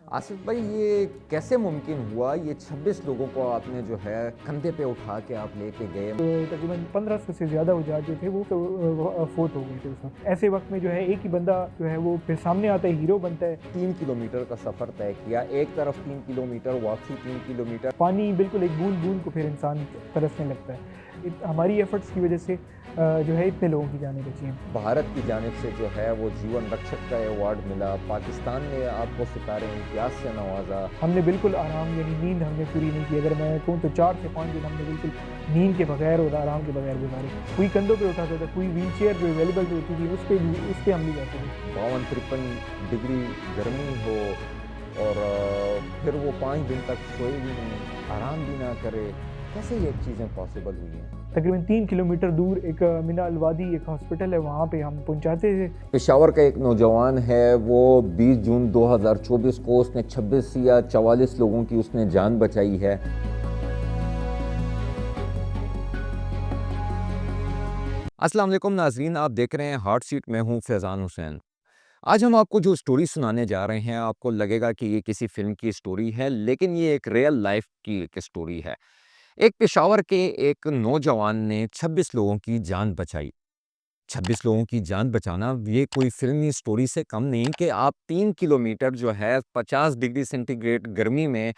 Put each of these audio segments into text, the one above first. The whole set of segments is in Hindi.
आसिफ भाई, ये कैसे मुमकिन हुआ? ये 26 लोगों को आपने जो है कंधे पे उठा के आप लेके गए। तो तकरीबन 1500 से ज़्यादा उजाज जो थे वो फोत हो गए थे उस वक्त। ऐसे वक्त में जो है एक ही बंदा जो है वो फिर सामने आता है, हीरो बनता है। 3 किलोमीटर का सफ़र तय किया, एक तरफ 3 किलोमीटर, वापसी 3 किलोमीटर। पानी बिल्कुल एक बूंद बूंद को फिर इंसान तरसने लगता है। हमारी एफर्ट्स की वजह से जो है इतने लोगों की जानें बची हैं। भारत की जानिब से जो है वो जीवन रक्षक का अवार्ड मिला। पाकिस्तान ने आपको सितारे इम्तियाज से नवाजा। हमने बिल्कुल आराम यानी नींद हमने पूरी नहीं की। अगर मैं कहूँ तो 4 से 5 दिन हमने बिल्कुल नींद के बगैर और आराम के बगैर गुजारे। कोई कंधों पे उठाता था, कोई व्हील चेयर जो अवेलेबल होती थी उस पे हम नहीं जाते थे। 52-53 डिग्री गर्मी हो और फिर वो 5 दिन तक सोए भी नहीं, आराम भी ना करे। कैसे ये चीज़ें पॉसिबल हुई हैं? तकरीबन 3 किलोमीटर दूर एक मिना अलवादी एक हॉस्पिटल है, वहाँ पे हम पहुँचाते थे। पेशावर का एक नौजवान है, वो 20 जून 2024 को उसने 26 या 44 लोगों की उसने जान बचाई है। अस्सलाम वालेकुम नाजरीन, आप देख रहे हैं हार्ट सीट में हूँ फैज़ान हुसैन। आज हम आपको जो स्टोरी सुनाने जा रहे हैं, आपको लगेगा कि ये किसी फ़िल्म की स्टोरी है, लेकिन ये एक रियल लाइफ़ की एक स्टोरी है। एक पेशावर के एक नौजवान ने 26 लोगों की जान बचाई। 26 लोगों की जान बचाना ये कोई फ़िल्मी स्टोरी से कम नहीं कि आप 3 किलोमीटर जो है 50 डिग्री सेंटीग्रेड गर्मी में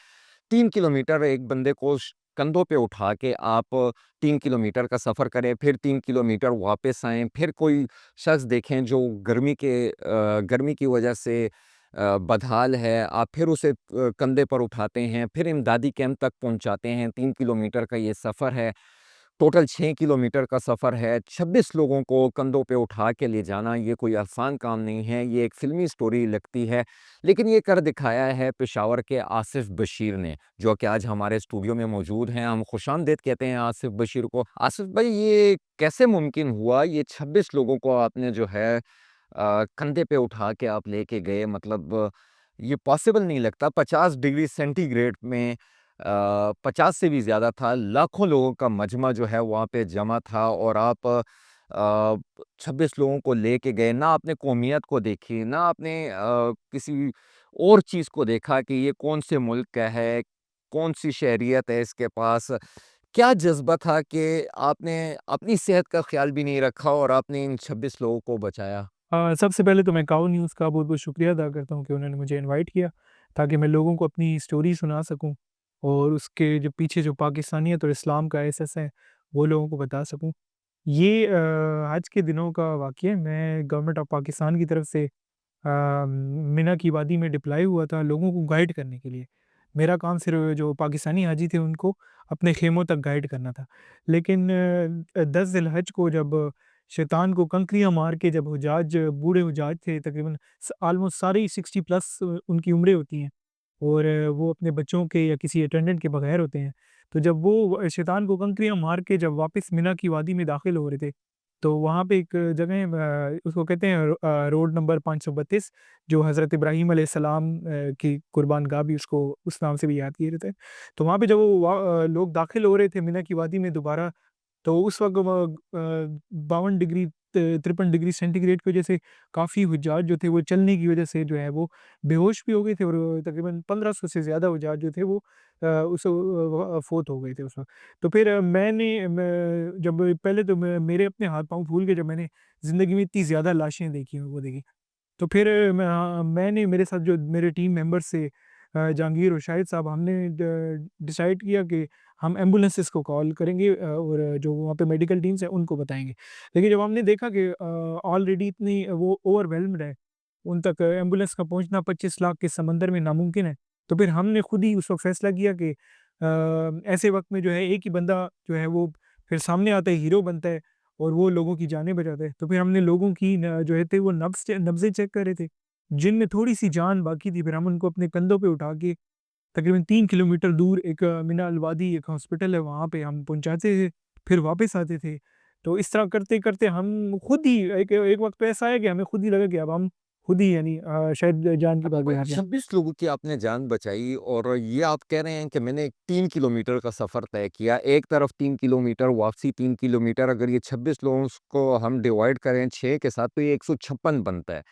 3 किलोमीटर एक बंदे को कंधों पे उठा के आप 3 किलोमीटर का सफ़र करें, फिर 3 किलोमीटर वापस आएँ, फिर कोई शख्स देखें जो गर्मी की वजह से बदहाल है, आप फिर उसे कंधे पर उठाते हैं, फिर इमदादी कैंप तक पहुँचाते हैं। 3 किलोमीटर का ये सफ़र है। टोटल 6 किलोमीटर का सफ़र है। 26 लोगों को कंधों पे उठा के ले जाना ये कोई आसान काम नहीं है। ये एक फ़िल्मी स्टोरी लगती है, लेकिन ये कर दिखाया है पेशावर के आसिफ़ बशीर ने, जो कि आज हमारे स्टूडियो में मौजूद हैं। हम खुशामदीद कहते हैं आसिफ़ बशीर को। आसिफ़ भाई, ये कैसे मुमकिन हुआ? ये 26 लोगों को आपने जो है कंधे पे उठा के आप लेके गए, मतलब ये पॉसिबल नहीं लगता। 50 डिग्री सेंटीग्रेड में 50 से भी ज़्यादा था, लाखों लोगों का मजमा जो है वहाँ पे जमा था और आप 26 लोगों को लेके गए। ना आपने कौमियत को देखी, ना आपने किसी और चीज़ को देखा कि ये कौन से मुल्क का है, कौन-सी शहरियत है इसके पास। क्या जज़्बा था कि आपने अपनी सेहत का ख़्याल भी नहीं रखा और आपने इन 26 लोगों को बचाया? सबसे पहले तो मैं काओ न्यूज़ का बहुत-बहुत शुक्रिया अदा करता हूँ कि उन्होंने मुझे इनवाइट किया, ताकि मैं लोगों को अपनी स्टोरी सुना सकूँ और उसके जो पीछे जो पाकिस्तानियत और इस्लाम का एसेस है, वो लोगों को बता सकूँ। ये आज के दिनों का वाक़या है। मैं गवर्नमेंट ऑफ पाकिस्तान की तरफ से मिना की वादी में डिप्लॉय हुआ था लोगों को गाइड करने के लिए। मेरा काम सिर्फ़ जो पाकिस्तानी हाजी थे उनको अपने ख़ेमों तक गाइड करना था। लेकिन 10 ज़िलहज को जब शैतान को कंकरियाँ मार के जब हुजाज बूढ़े हुजाज थे, तकरीबन ऑलमोस्ट सारे ही 60 प्लस उनकी उम्रें होती हैं और वो अपने बच्चों के या किसी अटेंडेंट के बगैर होते हैं। तो जब वो शैतान को कंकरियाँ मार के जब वापस मिना की वादी में दाखिल हो रहे थे, तो वहाँ पे एक जगह है, उसको कहते हैं रोड नंबर 532, जो हज़रत इब्राहीम अलैहिस्सलाम की कुर्बानगाह भी उसको उस नाम से भी याद किए जाते हैं। तो वहाँ पे जब लोग दाखिल हो रहे थे मिना की वादी में दोबारा, तो उस वक़्त 52 डिग्री 53 डिग्री सेंटीग्रेड की वज़ह से काफ़ी हुज्जाज जो थे वो चलने की वज़ह से जो है वो बेहोश भी हो गए थे और तकरीबन 1500 से ज़्यादा हुज्जाज जो थे वो फ़ौत हो गए थे उस वक़्त। तो फिर मैं जब पहले तो मेरे अपने हाथ-पाँव फूल गए जब मैंने ज़िंदगी में इतनी ज़्यादा लाशें देखी वो देखी। तो फिर मैंने मेरे साथ जो मेरे टीम मेंबर्स थे, जहांगीर और शाहिद साहब, हमने डिसाइड किया कि हम एम्बुलेंसेस को कॉल करेंगे और जो वहाँ पे मेडिकल टीम्स हैं उनको बताएँगे। लेकिन जब हमने देखा कि ऑलरेडी इतनी वो ओवरवेल्म्ड है, उन तक एम्बुलेंस का पहुँचना 25 लाख के समंदर में नामुमकिन है। तो फिर हमने खुद ही उस वक़्त फैसला किया कि ऐसे वक़्त में जो है एक ही बंदा जो है वो फिर सामने आता है, हीरो बनता है और वो लोगों की जानें बचाता है। तो फिर हमने लोगों की न जो है थे वो नब्ज़ें चेक कर रहे थे। जिनमें थोड़ी-सी जान बाकी थी, फिर हम उनको अपने कंधों पे उठा के तकरीबन 3 किलोमीटर दूर एक मिना अल-वादी एक हॉस्पिटल है, वहाँ पे हम पहुँचाते थे, फिर वापस आते थे। तो इस तरह करते-करते हम खुद ही एक एक वक़्त तो ऐसा आया कि हमें खुद ही लगा कि अब हम खुद ही यानी शायद जान की बात भाई, गुज़ार जाएँ। 26 लोगों की आपने जान बचाई और ये आप कह रहे हैं कि मैंने 3 किलोमीटर का सफ़र तय किया। एक तरफ 3 किलोमीटर, वापसी 3 किलोमीटर। अगर ये 26 लोगों को हम डिवाइड करें 6 के साथ, तो ये 156 बनता है।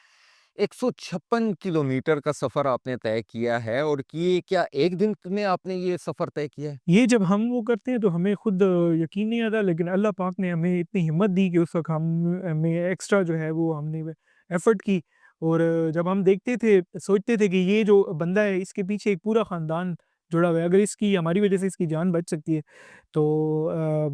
156 किलोमीटर का सफ़र आपने तय किया है और ये क्या एक दिन में आपने ये सफ़र तय किया है? ये जब हम वो करते हैं तो हमें खुद यकीन नहीं आता, लेकिन अल्लाह पाक ने हमें इतनी हिम्मत दी कि उस वक़्त हम हमें एक्स्ट्रा जो है वो हमने एफ़र्ट की। और जब हम देखते थे, सोचते थे कि ये जो बंदा है इसके पीछे एक पूरा ख़ानदान जुड़ा हुआ है, अगर इसकी हमारी वज़ह से इसकी जान बच सकती है तो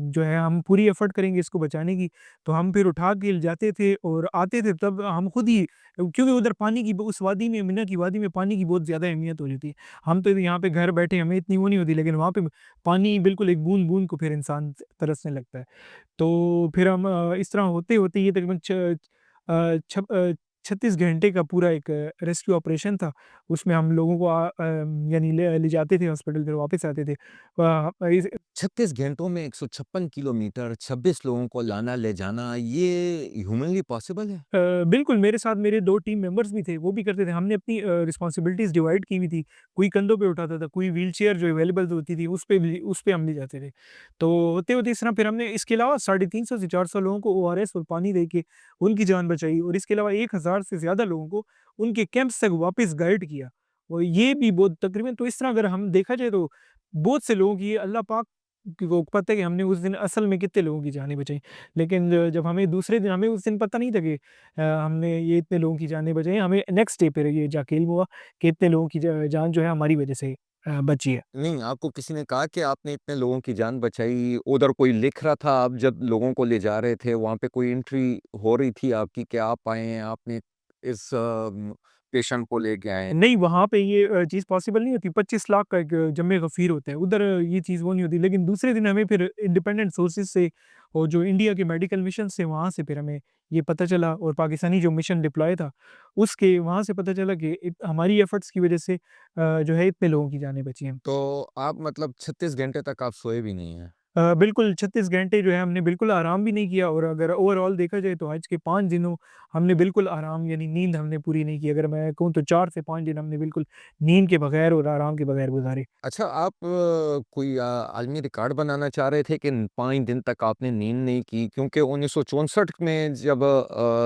जो है हम पूरी एफ़र्ट करेंगे इसको बचाने की। तो हम फिर उठा के ले जाते थे और आते थे तब हम खुद ही, क्योंकि उधर पानी की उस वादी में, मिना की वादी में पानी की बहुत ज़्यादा अहमियत हो जाती है। हम तो यहाँ पे घर बैठे हमें इतनी वो नहीं होती, लेकिन वहाँ पे पानी बिल्कुल एक बूँद-बूँद को फिर इंसान तरसने लगता है। तो फिर हम इस तरह होते-होते ये तकरीबन 36 घंटे का पूरा एक रेस्क्यू ऑपरेशन था। उसमें हम लोगों को यानी ले जाते थे हॉस्पिटल, फिर वापस आते थे। इस 36 घंटों में 156 किलोमीटर, 26 लोगों को लाना ले जाना, ये ह्यूमनली पॉसिबल है? बिल्कुल, मेरे साथ मेरे 2 टीम मेंबर्स भी थे, वो भी करते थे। हमने अपनी रिस्पॉन्सिबिलिटीज़ डिवाइड की हुई थी। कोई कंधों पे उठाता था, कोई व्हीलचेयर जो अवेलेबल होती थी, उस पे हम ले जाते थे। तो होते-होते इस तरह फिर हमने इसके अलावा 350 से 400 लोगों को ओआरएस और पानी दे के उनकी जान बचाई, और इसके अलावा 1000 से ज़्यादा लोगों को उनके कैंप्स तक वापस गाइड किया। और ये भी बहुत तकरीबन, तो इस तरह अगर हम देखा जाए तो बहुत से लोगों की, अल्लाह पाक को पता है कि हमने उस दिन असल में कितने लोगों की जानें बचाई। लेकिन जब हमें दूसरे दिन, हमें उस दिन पता नहीं था कि हमने ये इतने लोगों की जानें बचाई हैं। हमें नेक्स्ट डे पे ये जाके इल्म हुआ कि इतने लोगों की जान जो है हमारी वज़ह से बची है। नहीं, आपको किसी ने कहा कि आपने इतने लोगों की जान बचाई, उधर कोई लिख रहा था, आप जब लोगों को ले जा रहे थे, वहाँ पे कोई एंट्री हो रही थी आपकी कि आप आए हैं, आपने इस पेशेंट को लेके आए हैं? नहीं, वहाँ पे ये चीज़ पॉसिबल नहीं होती। 25 लाख का एक जम्मे गफ़ीर होता है, उधर ये चीज़ वो नहीं होती। लेकिन दूसरे दिन हमें फिर इंडिपेंडेंट सोर्सेज़ से और जो इंडिया के मेडिकल मिशन से, वहाँ से फिर हमें ये पता चला, और पाकिस्तानी जो मिशन डिप्लॉय था, उसके वहाँ से पता चला कि हमारी एफर्ट्स की वज़ह से जो है इतने लोगों की जानें बची हैं। तो आप मतलब 36 घंटे तक आप सोए भी नहीं हैं? बिल्कुल 36 घंटे जो है हमने बिल्कुल आराम भी नहीं किया, और अगर ओवरऑल देखा जाए तो हज के 5 दिनों हमने बिल्कुल आराम, यानी नींद हमने पूरी नहीं की। अगर मैं कहूँ तो 4 से 5 दिन हमने बिल्कुल नींद के बगैर और आराम के बगैर गुज़ारे। अच्छा, आप कोई आलमी रिकॉर्ड बनाना चाह रहे थे कि 5 दिन तक आपने नींद नहीं की क्योंकि 1964 में जब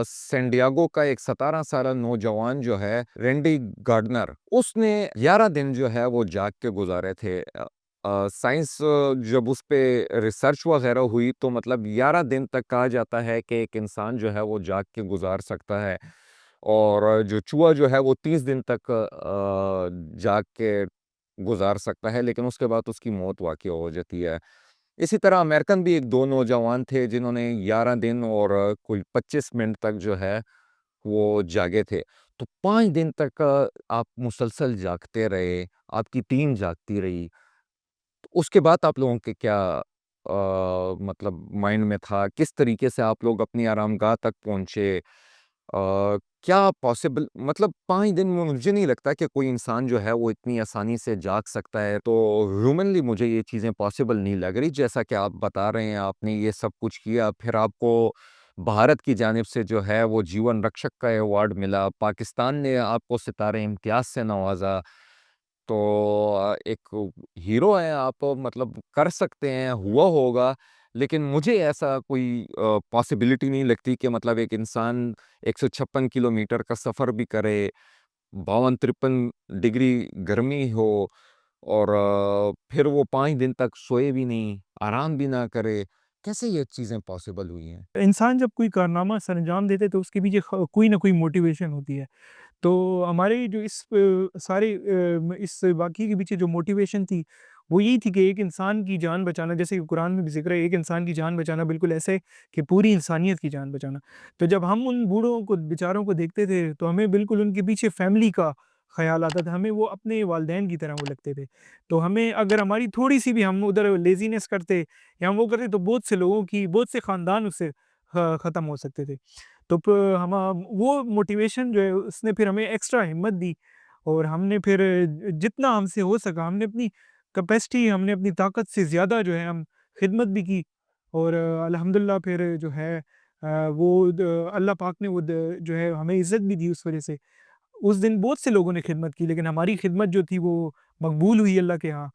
सैन डिएगो का एक 17 साला नौजवान जो है रैंडी गार्डनर, उसने 11 दिन जो है वो जाग के गुज़ारे थे। साइंस जब उस पे रिसर्च वग़ैरह हुई तो मतलब 11 दिन तक कहा जाता है कि एक इंसान जो है वो जाग के गुज़ार सकता है और जो चूहा जो है वो 30 दिन तक जाग के गुज़ार सकता है, लेकिन उसके बाद उसकी मौत वाक़ई हो जाती है। इसी तरह अमेरिकन भी 1-2 नौजवान थे जिन्होंने 11 दिन और कोई 25 मिनट तक जो है वो जागे थे। तो 5 दिन तक आप मुसलसल जागते रहे, आपकी टीम जागती रही। तो उसके बाद आप लोगों के क्या मतलब माइंड में था? किस तरीके से आप लोग अपनी आरामगाह तक पहुँचे? क्या पॉसिबल मतलब 5 दिन में मुझे नहीं लगता कि कोई इंसान जो है वो इतनी आसानी से जाग सकता है, तो ह्यूमनली मुझे ये चीज़ें पॉसिबल नहीं लग रही। जैसा कि आप बता रहे हैं आपने ये सब कुछ किया, फिर आपको भारत की जानिब से जो है वो जीवन रक्षक का अवार्ड मिला, पाकिस्तान ने आपको सितारे इम्तियाज़ से नवाज़ा। तो एक हीरो हैं आप मतलब कर सकते हैं, हुआ होगा, लेकिन मुझे ऐसा कोई पॉसिबिलिटी नहीं लगती कि मतलब एक इंसान 156 किलोमीटर का सफ़र भी करे, 52-53 डिग्री गर्मी हो और फिर वो 5 दिन तक सोए भी नहीं, आराम भी ना करे। कैसे ये चीज़ें पॉसिबल हुई हैं? इंसान जब कोई कारनामा सरअंजाम देते है तो उसके पीछे कोई ना कोई मोटिवेशन होती है। तो हमारे जो इस सारे इस वाक़ये के पीछे जो मोटिवेशन थी, वो यही थी कि एक इंसान की जान बचाना, जैसे कि कुरान में भी ज़िक्र है, एक इंसान की जान बचाना बिल्कुल ऐसे है कि पूरी इंसानियत की जान बचाना। तो जब हम उन बूढ़ों को, बेचारों को देखते थे, तो हमें बिल्कुल उनके पीछे फैमिली का ख़्याल आता था। हमें वो अपने वालिदैन की तरह वो लगते थे। तो हमें, अगर हमारी थोड़ी-सी भी हम उधर लेज़ीनेस करते या हम वो करते, तो बहुत से लोगों की, बहुत से ख़ानदान उससे ख़त्म हो सकते थे। तो हम वो मोटिवेशन जो है उसने फिर हमें एक्स्ट्रा हिम्मत दी, और हमने फिर जितना हमसे हो सका हमने अपनी कैपेसिटी, हमने अपनी ताकत से ज़्यादा जो है हम खिदमत भी की। और अल्हम्दुलिल्लाह फिर जो है वो अल्लाह पाक ने वो जो है हमें इज़्ज़त भी दी उस वजह से। उस दिन बहुत से लोगों ने खिदमत की, लेकिन हमारी खिदमत जो थी वो मकबूल हुई अल्लाह के यहाँ।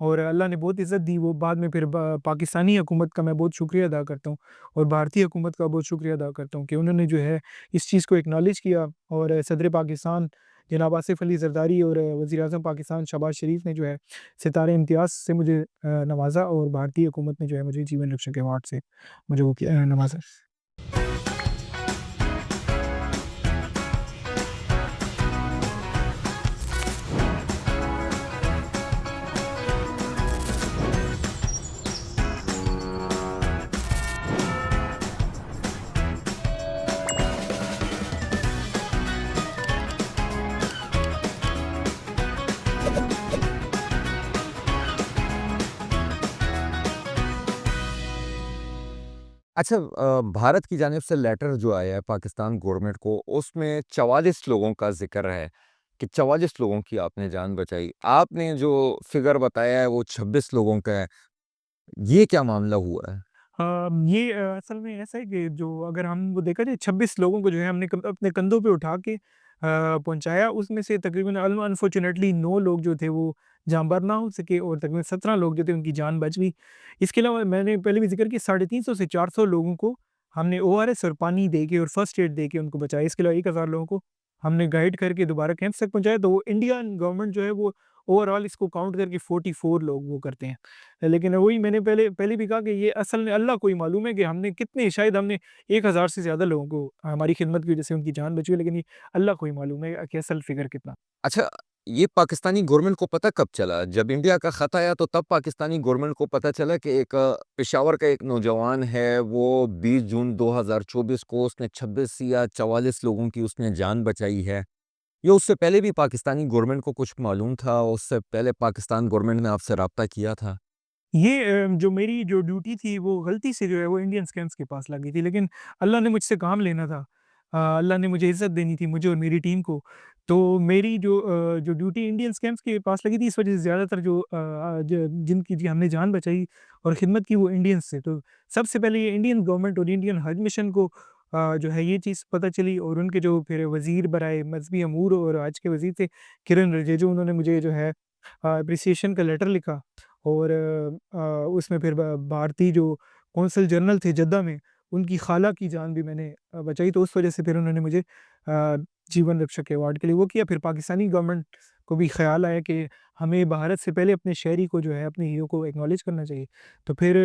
और अल्लाह ने बहुत इज़्ज़त दी, वो बाद में फिर पाकिस्तानी हुकूमत का मैं बहुत शुक्रिया अदा करता हूँ और भारतीय हुकूमत का बहुत शुक्रिया अदा करता हूँ कि उन्होंने जो है इस चीज़ को एक्नॉलेज किया और सदर पाकिस्तान जनाब आसिफ अली ज़रदारी और वज़ीर-ए-आज़म पाकिस्तान शहबाज शरीफ ने जो है सितारे इम्तियाज़ से मुझे नवाज़ा और भारतीय हुकूमत ने जो है मुझे जीवन रक्षक अवार्ड से मुझे वो किया नवाज़ा। अच्छा भारत की जानिब से लेटर जो आया है पाकिस्तान गवर्नमेंट को, उसमें 44 लोगों का ज़िक्र है कि 44 लोगों की आपने जान बचाई। आपने जो फ़िगर बताया है वो 26 लोगों का है। ये क्या मामला हुआ है? ये असल में ऐसा है कि जो अगर हम वो देखा जाए 26 लोगों को जो है हमने अपने कंधों पे उठा के पहुंचाया, उसमें से तकरीबन अनफॉर्चुनेटली 9 लोग जो थे वो जाँबार ना हो सके और तकरीबन 17 लोग जो थे उनकी जान बच गई। इसके अलावा मैंने पहले भी जिक्र किया 350 से 400 लोगों को हमने ओआरएस और पानी दे के और फर्स्ट एड दे के उनको बचाया। इसके अलावा 1000 लोगों को हमने गाइड करके दोबारा कैंप्स तक पहुंचाया। तो वो इंडियन गवर्नमेंट जो है वो ओवरऑल इसको काउंट करके 44 लोग वो करते हैं। लेकिन वही मैंने पहले पहले भी कहा कि ये असल में अल्लाह को ही मालूम है कि हमने कितने, शायद हमने 1000 से ज़्यादा लोगों को हमारी खिदमत की वजह से उनकी जान बची है, लेकिन ये अल्लाह को ही मालूम है कि असल फ़िगर कितना। अच्छा, ये पाकिस्तानी गवर्नमेंट को पता कब चला? जब इंडिया का ख़त आया तो तब पाकिस्तानी गवर्नमेंट को पता चला कि एक पेशावर का एक नौजवान है, वो 20 जून 2024 को उसने 26 या 44 लोगों की उसने जान बचाई है। या उससे पहले भी पाकिस्तानी गवर्नमेंट को कुछ मालूम था? उससे पहले पाकिस्तान गवर्नमेंट ने आपसे राब्ता किया था? ये जो मेरी जो ड्यूटी थी वो गलती से जो है वो इंडियन स्कैम्स के पास लगी थी, लेकिन अल्लाह ने मुझसे काम लेना था। अल्लाह ने मुझे इज़्ज़त देनी थी, मुझे और मेरी टीम को। तो मेरी जो ड्यूटी इंडियन स्कैम्स के पास लगी थी, इस वज़ह से ज़्यादातर जो जिनकी जी हमने जान बचाई और खिदमत की वो इंडियंस थे। तो सबसे पहले ये इंडियन गवर्नमेंट और इंडियन हज मिशन को जो है ये चीज़ पता चली और उनके जो फिर वज़ीर बराए मज़हबी अमूर और हज के वज़ीर थे किरण रिजिजू, उन्होंने मुझे जो है एप्रिसिएशन का लेटर लिखा और उसमें फिर भारतीय जो कौंसल जनरल थे जद्दा में, उनकी खाला की जान भी मैंने बचाई, तो उस वजह से फिर उन्होंने मुझे जीवन रक्षक अवार्ड के लिए वो किया। फिर पाकिस्तानी गवर्नमेंट को भी ख़्याल आया कि हमें भारत से पहले अपने शहरी को जो है, अपने हीरो को एक्नॉलेज करना चाहिए। तो फिर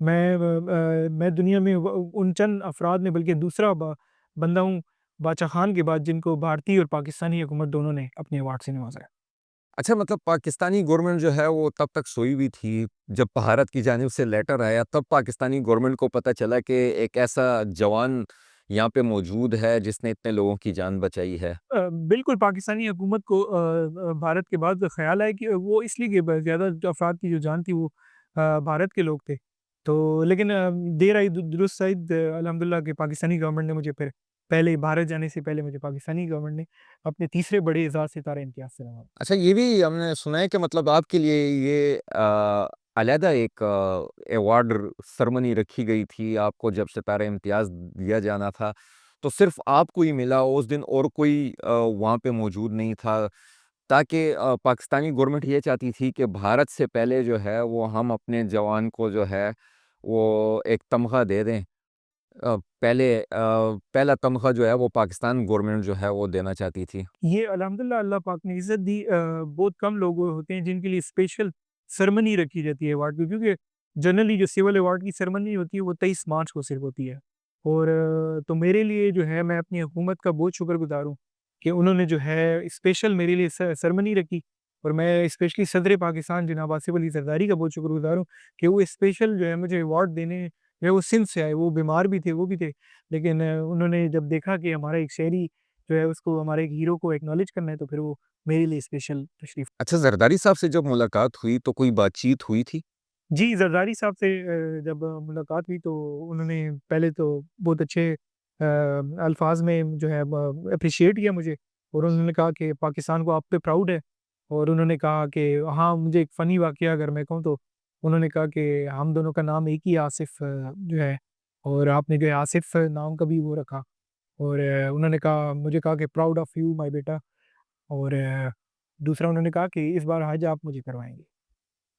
मैं दुनिया में उन चंद अफ़राद में बल्कि दूसरा बंदा हूँ बादशाह खान के बाद जिनको भारतीय और पाकिस्तानी हुकूमत दोनों ने अपने अवार्ड से नवाज़ा है। अच्छा, मतलब पाकिस्तानी गवर्नमेंट जो है वो तब तक सोई हुई थी, जब भारत की जानिब से लेटर आया तब पाकिस्तानी गवर्नमेंट को पता चला कि एक ऐसा जवान यहाँ पे मौजूद है जिसने इतने लोगों की जान बचाई है। बिल्कुल पाकिस्तानी हुकूमत को भारत के बाद ख़्याल आया कि वो इसलिए कि ब ज़्यादा जो अफ़राद की जो जान थी वो भारत के लोग थे। तो लेकिन देर आई दुरुस्त आई अल्हम्दुलिल्लाह कि पाकिस्तानी गवर्नमेंट ने मुझे फिर पहले भारत जाने से पहले मुझे पाकिस्तानी गवर्नमेंट ने अपने तीसरे बड़े एज़ाज़ सितारा इम्तियाज़ से नवाज़ा। अच्छा, ये भी हमने सुना है कि मतलब आपके लिए ये अलहदा एक अवार्ड सेरेमनी रखी गई थी, आपको जब सितारा इम्तियाज़ दिया जाना था, तो सिर्फ़ आपको ही मिला उस दिन और कोई वहाँ पे मौजूद नहीं था, ताकि पाकिस्तानी गवर्नमेंट ये चाहती थी कि भारत से पहले जो है वो हम अपने जवान को जो है वो एक तमग़ा दे दें। पहला तमग़ा जो है वो पाकिस्तान गवर्नमेंट जो है वो देना चाहती थी। ये अल्हम्दुलिल्लाह अल्लाह पाक ने इज़्ज़त दी। बहुत कम लोग होते हैं जिनके लिए स्पेशल सेरेमनी रखी जाती है अवार्ड की, क्योंकि जनरली जो सिविल अवार्ड की सेरेमनी होती है वो 23 मार्च को सिर्फ होती है। और तो मेरे लिए जो है मैं अपनी हुकूमत का बहुत शुक्रगुज़ार हूँ कि उन्होंने जो है स्पेशल मेरे लिए सेरेमनी रखी और मैं स्पेशली सदर पाकिस्तान जनाब आसिफ अली ज़रदारी का बहुत शुक्रगुज़ार हूँ कि वो स्पेशल जो है मुझे अवार्ड देने जो है वो सिंध से आए, वो बीमार भी थे, वो भी थे। लेकिन उन्होंने जब देखा कि हमारा एक शहरी जो है उसको हमारे एक हीरो को एक्नॉलेज करना है, तो फिर वो मेरे लिए स्पेशल तशरीफ़। अच्छा, ज़रदारी साहब से जब मुलाकात हुई तो कोई बातचीत हुई थी? जी, ज़रदारी साहब से जब मुलाकात हुई तो उन्होंने पहले तो बहुत अच्छे अल्फ़ाज़ में जो है एप्रिशिएट किया मुझे और उन्होंने कहा कि पाकिस्तान को आप पे प्राउड है। और उन्होंने कहा कि हाँ, मुझे एक फ़नी वाक़या अगर मैं कहूँ तो उन्होंने कहा कि हम दोनों का नाम एक ही आसिफ़ जो है और आपने जो है आसिफ़ नाम का भी वो रखा। और उन्होंने कहा, मुझे कहा कि प्राउड ऑफ यू माय बेटा। और दूसरा उन्होंने कहा कि इस बार हज आप मुझे करवाएँगे।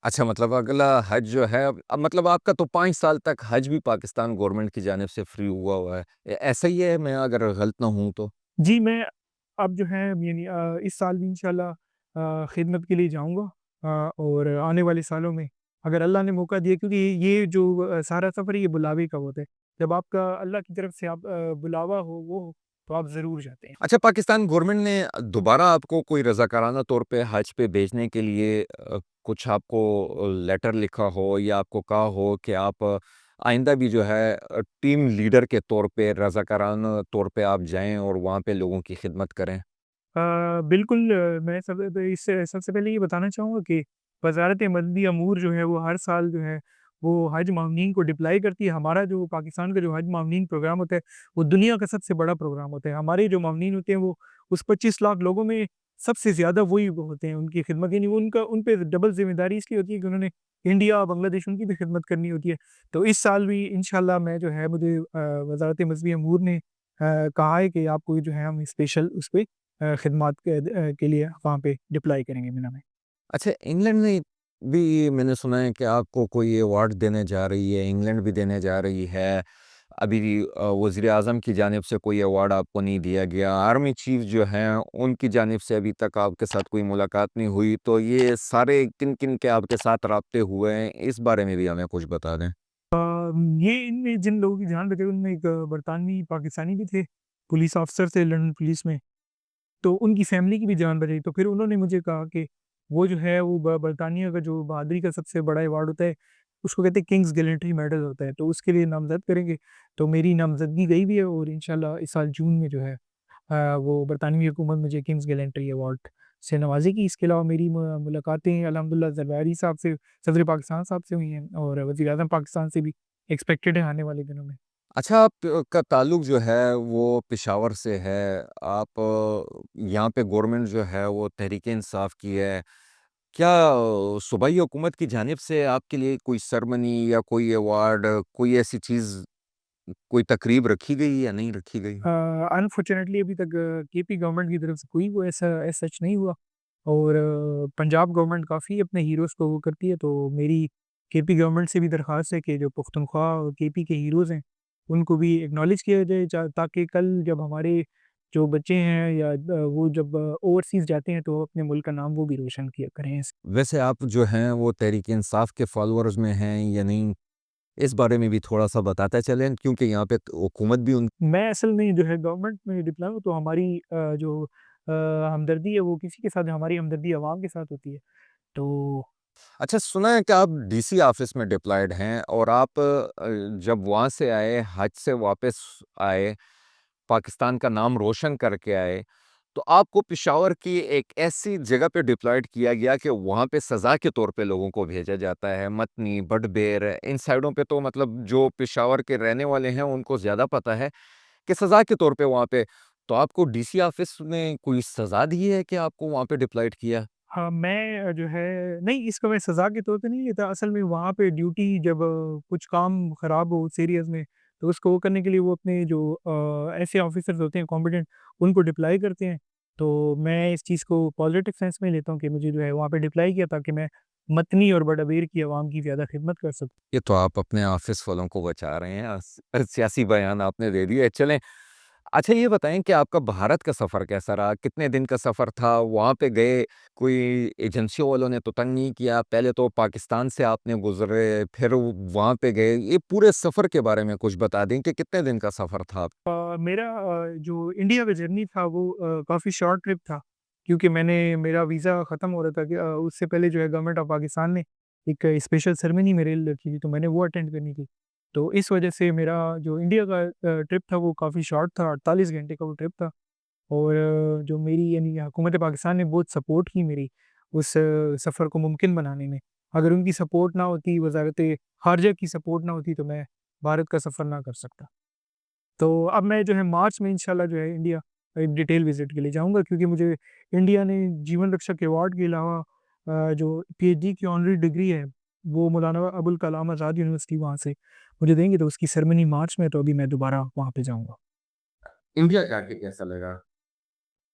अच्छा, मतलब अगला हज जो है अब मतलब आपका तो 5 साल तक हज भी पाकिस्तान गवर्नमेंट की जानिब से फ्री हुआ है। ऐसा ही है, मैं अगर गलत ना हूँ तो? जी, मैं अब जो है यानी इस साल भी इंशाल्लाह खिदमत के लिए जाऊँगा और आने वाले सालों में अगर अल्लाह ने मौका दिया, क्योंकि ये जो सारा सफ़र है ये बुलावे का होता है। जब आपका अल्लाह की तरफ से आप बुलावा हो वो हो, तो आप ज़रूर जाते हैं। अच्छा, पाकिस्तान गवर्नमेंट ने दोबारा आपको कोई रज़ाकाराना तौर पे हज पे भेजने के लिए कुछ आपको लेटर लिखा हो या आपको कहा हो कि आप आइंदा भी जो है टीम लीडर के तौर पे रज़ाकाराना तौर पे आप जाएँ और वहाँ पे लोगों की खिदमत करें? बिल्कुल मैं इससे सबसे पहले ये बताना चाहूँगा कि वज़ारत मददी अमूर जो है वो हर साल जो है वो हज मामनीन को डिप्लॉय करती है। हमारा जो पाकिस्तान का जो हज मामनीन प्रोग्राम होता है वो दुनिया का सबसे बड़ा प्रोग्राम होता है। हमारे जो मामनीन होते हैं वो उस 25 लाख लोगों में सबसे ज़्यादा वही वो होते हैं, उनकी खिदमत यानी वो उनका उन पे डबल ज़िम्मेदारी इसलिए होती है कि उन्होंने इंडिया, बांग्लादेश उनकी भी खिदमत करनी होती है। तो इस साल भी इंशाल्लाह मैं जो है मुझे वज़ारत मज़हबी अमूर ने कहा है कि आपको जो है हम स्पेशल उस पे खिदमत के लिए वहाँ पे डिप्लॉय करेंगे मिना में। अच्छा, इंग्लैंड ने भी मैंने सुना है कि आपको कोई अवार्ड देने जा रही है, इंग्लैंड भी देने जा रही है। अभी वज़ीर-ए-आज़म की जानिब से कोई अवार्ड आपको नहीं दिया गया। आर्मी चीफ़ जो हैं, उनकी जानिब से अभी तक आपके साथ कोई मुलाकात नहीं हुई। तो ये सारे किन-किन के आपके साथ राब्ते हुए हैं, इस बारे में भी हमें कुछ बता दें? ये इनमें जिन लोगों की जान बचाई उनमें एक बरतानवी पाकिस्तानी भी थे, पुलिस ऑफ़िसर थे लंदन पुलिस में, तो उनकी फ़ैमिली की भी जान बचाई। तो फिर उन्होंने मुझे कहा कि वो जो है वो बरतानिया का जो बहादुरी का सबसे बड़ा अवार्ड होता है, उसको कहते हैं किंग्स गैलेंट्री मेडल होता है, तो उसके लिए नामज़द करेंगे। तो मेरी नामज़दगी गई भी है और इंशाल्लाह इस साल जून में जो है वो बरतानवी हुकूमत मुझे किंग्स गैलेंट्री अवार्ड से नवाज़ेगी। इसके अलावा मेरी मुलाकातें अल्हम्दुलिल्लाह ज़रदारी साहब से, सदर पाकिस्तान साहब से हुई हैं और वज़ीर-ए-आज़म पाकिस्तान से भी एक्सपेक्टेड है आने वाले दिनों में। अच्छा, आप का ताल्लुक जो है वो पेशावर से है। आप यहाँ पे गवर्नमेंट जो है वो तहरीक-ए-इंसाफ की है। क्या सूबाई हुकूमत की जानिब से आपके लिए कोई सेरेमनी या कोई अवार्ड, कोई ऐसी चीज़, कोई तकरीब रखी गई या नहीं रखी गई? अनफॉर्चुनेटली अभी तक केपी गवर्नमेंट की तरफ से कोई वो ऐसा एज़ सच नहीं हुआ और पंजाब गवर्नमेंट काफ़ी अपने हीरोज़ को वो करती है, तो मेरी केपी गवर्नमेंट से भी दरख्वास्त है कि जो पुख्तनख्वा और केपी के हीरोज़ हैं, उनको भी एक्नॉलेज किया जाए ताकि कल जब हमारे जो बच्चे हैं या वो जब ओवरसीज़ जाते हैं तो वो अपने मुल्क का नाम वो भी रोशन किया करें। वैसे आप जो हैं वो तहरीक-ए-इंसाफ के फॉलोअर्स में हैं या नहीं? इस बारे में भी थोड़ा-सा बताते चलें, क्योंकि यहाँ पे हुकूमत भी उन मैं असल में जो है गवर्नमेंट में डिप्लॉय हूँ, तो हमारी जो हमदर्दी है वो किसी के साथ, हमारी हमदर्दी अवाम के साथ होती है। तो अच्छा, सुना है कि आप डीसी ऑफ़िस में डिप्लॉयड हैं और आप जब वहाँ से आए, हज से वापस आए, पाकिस्तान का नाम रोशन करके आए, तो आपको पेशावर की एक ऐसी जगह पे डिप्लॉयड किया गया कि वहाँ पे सज़ा के तौर पे लोगों को भेजा जाता है। मतनी, बडबेर, इन साइडों पे तो मतलब जो पेशावर के रहने वाले हैं, उनको ज़्यादा पता है कि सज़ा के तौर पे वहाँ पे, तो आपको डीसी ऑफ़िस ने कोई सज़ा दी है कि आपको वहाँ पे डिप्लॉयड किया? हाँ, मैं जो है नहीं, इसको मैं सज़ा के तौर पे नहीं लेता। असल में वहाँ पे ड्यूटी जब कुछ काम ख़राब हो सीरियस में, तो उसको वो करने के लिए वो अपने जो ऐसे ऑफ़िसर्स होते हैं कॉम्पिटेंट, उनको डिप्लॉय करते हैं। तो मैं इस चीज़ को पॉज़िटिव सेंस में लेता हूँ कि मुझे जो है वहाँ पे डिप्लॉय किया ताकि मैं मतनी और बड़बीर की आवाम की ज़्यादा खिदमत कर सकूँ। ये तो आप अपने ऑफ़िस वालों को बचा रहे हैं। सियासी बयान आपने दे दिए। चलें, अच्छा ये बताएँ कि आपका भारत का सफ़र कैसा रहा? कितने दिन का सफ़र था? वहाँ पे गए, कोई एजेंसियों वालों ने तो तंग नहीं किया? पहले तो पाकिस्तान से आपने गुज़रे, फिर वहाँ पे गए। ये पूरे सफ़र के बारे में कुछ बता दें कि कितने दिन का सफ़र था? मेरा जो इंडिया का जर्नी था वो काफ़ी शॉर्ट ट्रिप था, क्योंकि मैंने मेरा वीज़ा ख़त्म हो रहा था कि उससे पहले जो है गवर्नमेंट ऑफ पाकिस्तान ने एक स्पेशल सेरेमनी मेरे लिए रखी थी, तो मैंने वो अटेंड करनी थी। तो इस वजह से मेरा जो इंडिया का ट्रिप था वो काफ़ी शॉर्ट था, 48 घंटे का वो ट्रिप था और जो मेरी यानी हुकूमत पाकिस्तान ने बहुत सपोर्ट की मेरी उस सफ़र को मुमकिन बनाने में। अगर उनकी सपोर्ट ना होती, वज़ारत ख़ारिजा की सपोर्ट ना होती, तो मैं भारत का सफ़र ना कर सकता। तो अब मैं जो है मार्च में इंशाल्लाह जो है इंडिया एक डिटेल विज़िट के लिए जाऊँगा, क्योंकि मुझे इंडिया ने जीवन रक्षक अवार्ड के अलावा जो पीएचडी की ऑनरेरी डिग्री है, वो मौलाना अबुल कलाम आज़ाद यूनिवर्सिटी वहाँ से मुझे देंगे, तो उसकी सेरेमनी मार्च में है, तो अभी मैं दोबारा वहाँ पे जाऊँगा। इंडिया जाके कैसा लगा?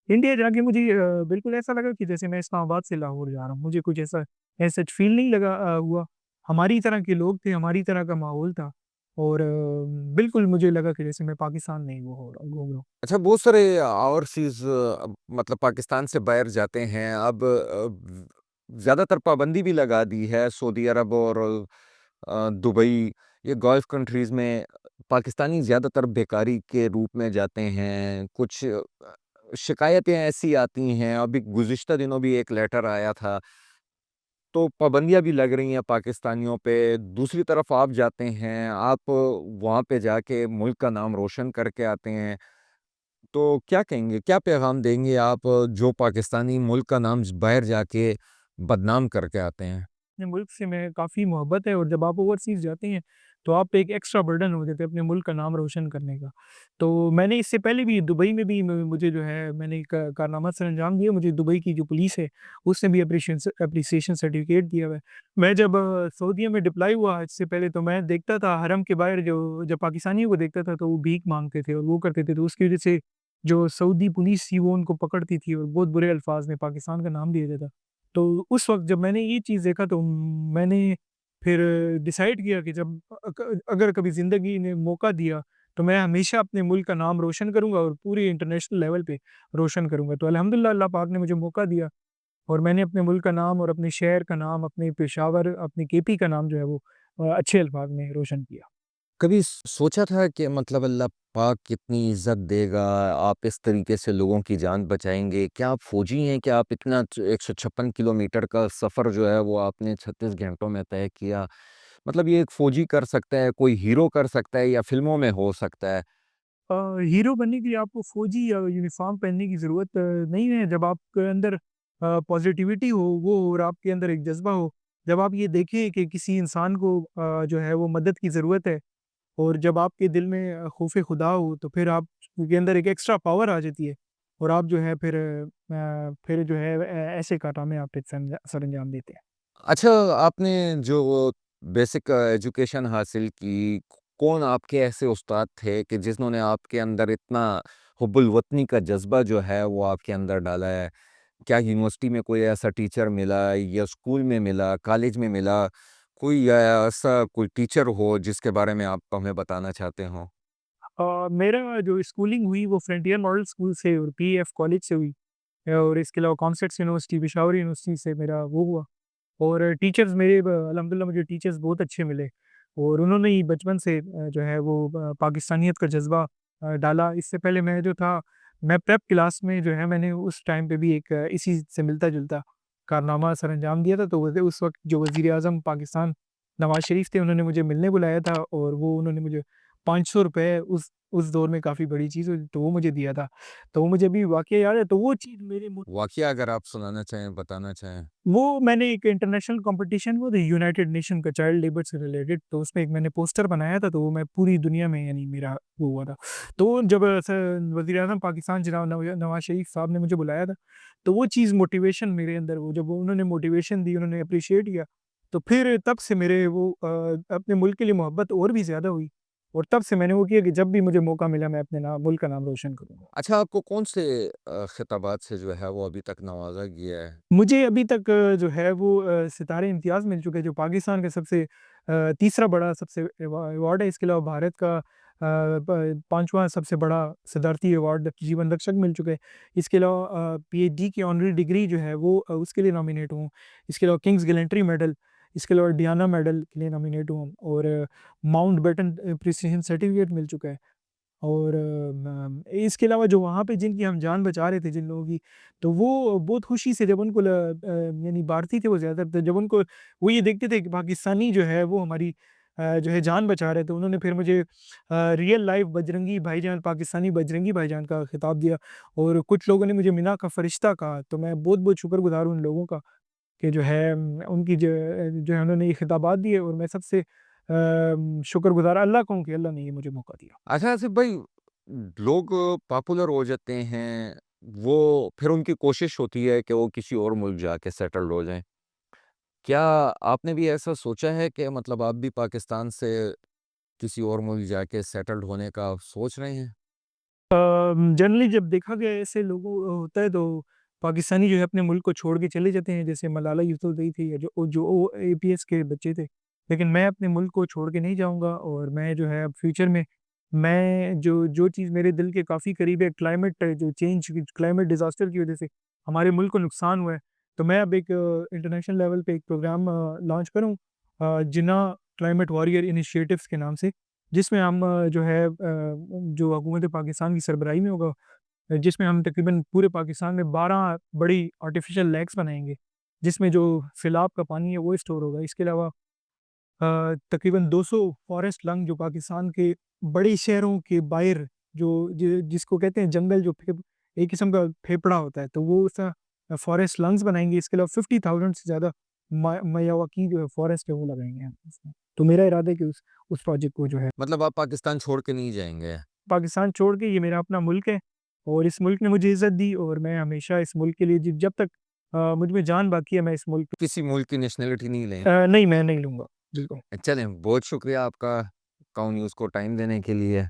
इंडिया जाके मुझे बिल्कुल ऐसा लगा कि जैसे मैं इस्लामाबाद से लाहौर जा रहा हूँ। मुझे कुछ ऐसा एज़ सच फ़ील नहीं हुआ। हमारी तरह के लोग थे, हमारी तरह का माहौल था और बिल्कुल मुझे लगा कि जैसे मैं पाकिस्तान में ही वो हो रहा घूम रहा हूँ। अच्छा, बहुत सारे ओवरसीज़ मतलब पाकिस्तान से बाहर जाते हैं। अब ज़्यादातर पाबंदी भी लगा दी है सऊदी अरब और दुबई, ये गल्फ़ कंट्रीज़ में पाकिस्तानी ज़्यादातर बेकारी के रूप में जाते हैं। कुछ शिकायतें ऐसी आती हैं, अभी गुज़िश्ता दिनों भी एक लेटर आया था, तो पाबंदियाँ भी लग रही हैं पाकिस्तानियों पे। दूसरी तरफ आप जाते हैं, आप वहाँ पे जाके मुल्क का नाम रोशन करके आते हैं। तो क्या कहेंगे, क्या पैगाम देंगे आप जो पाकिस्तानी मुल्क का नाम बाहर जाके बदनाम करके आते हैं? अपने मुल्क से मैं काफ़ी मोहब्बत है और जब आप ओवरसीज़ जाते हैं, तो आप पे एक एक्स्ट्रा बर्डन हो जाता है अपने मुल्क का नाम रोशन करने का। तो मैंने इससे पहले भी दुबई में भी मुझे जो है मैंने एक कारनामा सरअंजाम दिया, मुझे दुबई की जो पुलिस है, उसने भी एप्रिसिएशन सर्टिफ़िकेट दिया हुआ है। मैं जब सऊदीया में डिप्लॉय हुआ इससे पहले तो मैं देखता था हरम के बाहर जो जब पाकिस्तानियों को देखता था तो वो भीख माँगते थे और वो करते थे, तो उसकी वज़ह से जो सऊदी पुलिस थी वो उनको पकड़ती थी और बहुत बुरे अल्फ़ाज़ में पाकिस्तान का नाम लिया जाता था। तो उस वक़्त जब मैंने ये चीज़ देखा तो मैंने फिर डिसाइड किया कि जब अगर कभी ज़िंदगी ने मौका दिया, तो मैं हमेशा अपने मुल्क का नाम रोशन करूँगा और पूरे इंटरनेशनल लेवल पे रोशन करूँगा। तो अल्हम्दुलिल्लाह अल्लाह पाक ने मुझे मौका दिया और मैंने अपने मुल्क का नाम और अपने शहर का नाम, अपने पेशावर, अपनी केपी का नाम जो है वो अच्छे अल्फाज़ में रोशन किया। कभी सोचा था कि मतलब अल्लाह पाक कितनी इज़्ज़त देगा, आप इस तरीके से लोगों की जान बचाएँगे? क्या आप फ़ौजी हैं? क्या आप इतना 156 किलोमीटर का सफ़र जो है वो आपने 36 घंटों में तय किया? मतलब ये एक फ़ौजी कर सकता है, कोई हीरो कर सकता है या फ़िल्मों में हो सकता है? हीरो बनने के लिए आपको फ़ौजी या यूनिफ़ॉर्म पहनने की ज़रूरत नहीं है। जब आपके अंदर पॉज़िटिविटी हो, वो और आपके अंदर एक जज़्बा हो, जब आप ये देखें कि किसी इंसान को जो है वो मदद की ज़रूरत है और जब आपके दिल में खौफ़े खुदा हो, तो फिर आप के अंदर एक एक्स्ट्रा पावर आ जाती है और आप जो है फिर जो है ऐसे कारनामे आप फिर सरअंजाम देते हैं। अच्छा, आपने जो बेसिक एजुकेशन हासिल की, कौन आपके ऐसे उस्ताद थे कि जिन्होंने आपके अंदर इतना हुब्बुल वतनी का जज़्बा जो है वो आपके अंदर डाला है? क्या यूनिवर्सिटी में कोई ऐसा टीचर मिला या स्कूल में मिला, कॉलेज में मिला? कोई ऐसा कोई टीचर हो जिसके बारे में आप हमें बताना चाहते हों? मेरा जो स्कूलिंग हुई वो फ्रंटियर मॉडल स्कूल से और पीईएफ कॉलेज से हुई और इसके अलावा कॉन्सेप्ट्स यूनिवर्सिटी, पेशावर यूनिवर्सिटी से मेरा वो हुआ। और टीचर्स मेरे अल्हम्दुलिल्लाह मुझे टीचर्स बहुत अच्छे मिले और उन्होंने ही बचपन से जो है वो पाकिस्तानियत का जज़्बा डाला। इससे पहले मैं जो था, मैं प्रेप क्लास में जो है मैंने उस टाइम पे भी एक इसी से मिलता-जुलता कारनामा सरअंजाम दिया था। तो उस वक़्त जो वज़ीर-ए-आज़म पाकिस्तान नवाज़ शरीफ थे, उन्होंने मुझे मिलने बुलाया था और वो उन्होंने मुझे ₹500 उस दौर में काफ़ी बड़ी चीज़ हुई, तो वो मुझे दिया था। तो वो मुझे अभी वाक़या याद है, तो वो चीज़ मेरे वाक़या अगर आप सुनाना चाहें, बताना चाहें? वो मैंने एक इंटरनेशनल कॉम्पिटिशन वो था यूनाइटेड नेशन का चाइल्ड लेबर से रिलेटेड, तो उसमें एक मैंने पोस्टर बनाया था, तो वो मैं पूरी दुनिया में यानी मेरा वो हुआ था। तो जब वज़ीर-ए-आज़म पाकिस्तान जनाब नवाज़ शरीफ साहब ने मुझे बुलाया था, तो वो चीज़ मोटिवेशन मेरे अंदर वो जब उन्होंने मोटिवेशन दी, उन्होंने एप्रिशिएट किया, तो फिर तब से मेरे वो अपने मुल्क के लिए मोहब्बत और भी ज़्यादा हुई और तब से मैंने वो किया कि जब भी मुझे मौका मिला मैं अपने मुल्क का नाम रोशन करूँगा। अच्छा, आपको कौन से खिताबात से जो है वो अभी तक नवाज़ा गया है? मुझे अभी तक जो है वो सितारे इम्तियाज़ मिल चुके हैं, जो पाकिस्तान का सबसे तीसरा बड़ा सबसे अवार्ड है। इसके अलावा भारत का 5वाँ सबसे बड़ा सदारती अवार्ड जीवन रक्षक मिल चुका है। इसके अलावा पीएचडी की ऑनररी डिग्री जो है वो उसके लिए नॉमिनेट हूँ। इसके अलावा किंग्स गैलेंट्री मेडल, इसके अलावा डियाना मेडल के लिए नॉमिनेट हूँ और माउंटबेटन प्रिसिजन सर्टिफिकेट मिल चुका है। और इसके अलावा जो वहाँ पे जिनकी हम जान बचा रहे थे जिन लोगों की, तो वो बहुत खुशी से जब उनको यानी भारतीय थे वो ज़्यादातर, तो जब उनको वो ये देखते थे कि पाकिस्तानी जो है वो हमारी जो है जान बचा रहे, तो उन्होंने फिर मुझे रियल लाइफ बजरंगी भाईजान, पाकिस्तानी बजरंगी भाईजान का खिताब दिया और कुछ लोगों ने मुझे मिना का फ़रिश्ता कहा। तो मैं बहुत-बहुत शुक्रगुज़ार हूँ उन लोगों का कि जो है उनकी जो है उन्होंने ये खिताबात दिए और मैं सबसे शुक्रगुज़ार अल्लाह का हूँ कि अल्लाह ने ये मुझे मौका दिया। अच्छा, आसिफ भाई, लोग पॉपुलर हो जाते हैं, वो फिर उनकी कोशिश होती है कि वो किसी और मुल्क जाके सेटल्ड हो जाएँ। क्या आपने भी ऐसा सोचा है कि मतलब आप भी पाकिस्तान से किसी और मुल्क जाके सेटल्ड होने का सोच रहे हैं? जनरली जब देखा गया ऐसे लोगों होता है तो पाकिस्तानी जो है अपने मुल्क को छोड़ के चले जाते हैं, जैसे मलाला यूसुफ़ज़ई थी या जो एपीएस के बच्चे थे। लेकिन मैं अपने मुल्क को छोड़ के नहीं जाऊँगा और मैं जो है अब फ्यूचर में मैं जो जो चीज़ मेरे दिल के काफ़ी करीब है, क्लाइमेट जो चेंज क्लाइमेट डिज़ास्टर की वज़ह से हमारे मुल्क को नुकसान हुआ है, तो मैं अब एक इंटरनेशनल लेवल पे एक प्रोग्राम लॉन्च करूँ जिन्ना क्लाइमेट वॉरियर इनिशिएटिव्स के नाम से, जिसमें हम जो है जो हुकूमत पाकिस्तान की सरबराही में होगा, जिसमें हम तकरीबन पूरे पाकिस्तान में 12 बड़ी आर्टिफ़िशियल लेक्स बनाएँगे, जिसमें जो सैलाब का पानी है वो स्टोर होगा। इसके अलावा तकरीबन 200 फॉरेस्ट लंग जो पाकिस्तान के बड़े शहरों के बाहर जो जिसको कहते हैं जंगल जो एक किस्म का फेफड़ा होता है, तो वो उसका फॉरेस्ट लंग्स बनाएँगे। इसके अलावा 50,000 से ज़्यादा मियावाकी जो है फॉरेस्ट है वो लगाएँगे हम इसमें। तो मेरा इरादा है कि उस प्रोजेक्ट को जो है मतलब आप पाकिस्तान छोड़ के नहीं जाएँगे। पाकिस्तान छोड़ के ये मेरा अपना मुल्क है और इस मुल्क ने मुझे इज़्ज़त दी और मैं हमेशा इस मुल्क के लिए जब तक मुझ में जान बाकी है मैं इस मुल्क किसी मुल्क की नेशनैलिटी नहीं लें। नहीं मैं नहीं लूँगा। बिल्कुल। चलें, बहुत शुक्रिया आपका काउ न्यूज़ को टाइम देने के लिए।